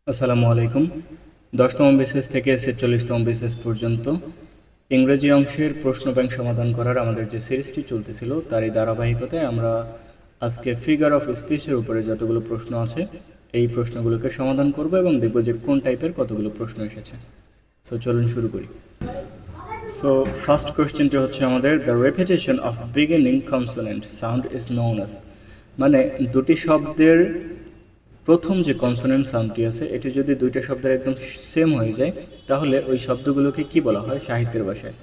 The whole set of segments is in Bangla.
আসসালামু আলাইকুম। 10তম বিসিএস থেকে 46তম বিসিএস পর্যন্ত ইংরেজি অংশের প্রশ্ন ব্যাংক সমাধান করার আমাদের যে সিরিজটি চলতেছিল তারই ধারাবাহিকতায় আমরা আজকে ফিগার অফ স্পিচের উপরে যতগুলো প্রশ্ন আছে এই প্রশ্নগুলোকে সমাধান করব এবং দেখব যে কোন টাইপের কতগুলো প্রশ্ন এসেছে। সো চলুন শুরু করি। সো ফার্স্ট কোয়েশ্চেনটি হচ্ছে আমাদের the repetition of beginning consonant sound is known as, মানে দুটি শব্দের প্রথম যে কনসোনেন্ট সাউন্ডটি আছে এটি যদি দুইটা শব্দের একদম সেম হয়ে যায় তাহলে ওই শব্দগুলোকে কি বলা হয় সাহিত্যের ভাষায়?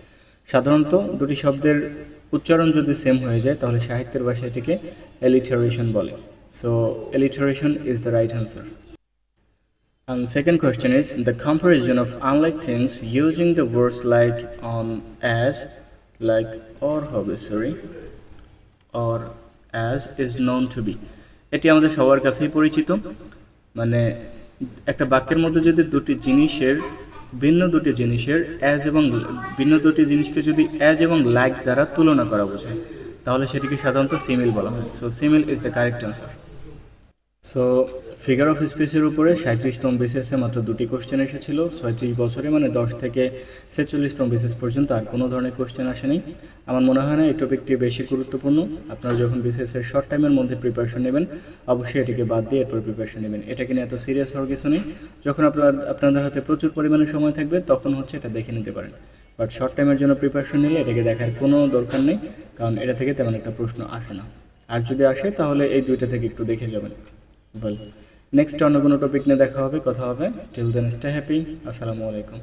সাধারণত দুটি শব্দের উচ্চারণ যদি সেম হয়ে যায় তাহলে সাহিত্যের ভাষায় এটিকে এলিটারেশন বলে। So alliteration is the right answer. And second question is the comparison of unlike things using the words like on, as, like, or হবে sorry or as is known to be। এটি আমাদের সবার কাছেই পরিচিত, মানে একটা বাক্যের মধ্যে যদি ভিন্ন দুটি জিনিসের অ্যাজ এবং ভিন্ন দুটি জিনিসকে যদি অ্যাজ এবং লাইক দ্বারা তুলনা করা বোঝায় তাহলে সেটিকে সাধারণত সিমিল বলা হয়। So simile is the correct answer. So figure of স্পিচের উপরে 37তম বিসিএসে মাত্র দুটি কোশ্চেন এসেছিল 36 বছরে, মানে 10 থেকে 46তম বিসিএস পর্যন্ত আর কোনো ধরনের কোশ্চেন আসেনি। আমার মনে হয় না এই টপিকটি বেশি গুরুত্বপূর্ণ। আপনারা যখন বিসিএসের শর্ট টাইমের মধ্যে প্রিপারেশন নেবেন অবশ্যই এটিকে বাদ দিয়ে এরপর প্রিপারেশন নেবেন। এটা কিনে এত সিরিয়াস হওয়ার কিছু নেই। যখন আপনাদের হাতে প্রচুর পরিমাণে সময় থাকবে তখন হচ্ছে এটা দেখে নিতে পারেন, বাট শর্ট টাইমের জন্য প্রিপারেশন নিলে এটাকে দেখার কোনো দরকার নেই, কারণ এটা থেকে তেমন একটা প্রশ্ন আসে না। আর যদি আসে তাহলে এই দুইটা থেকে একটু দেখে যাবেন। নেক্সট অন্য কোনো টপিক নিয়ে দেখা হবে, কথা হবে। Till then stay happy. আসসালামু আলাইকুম।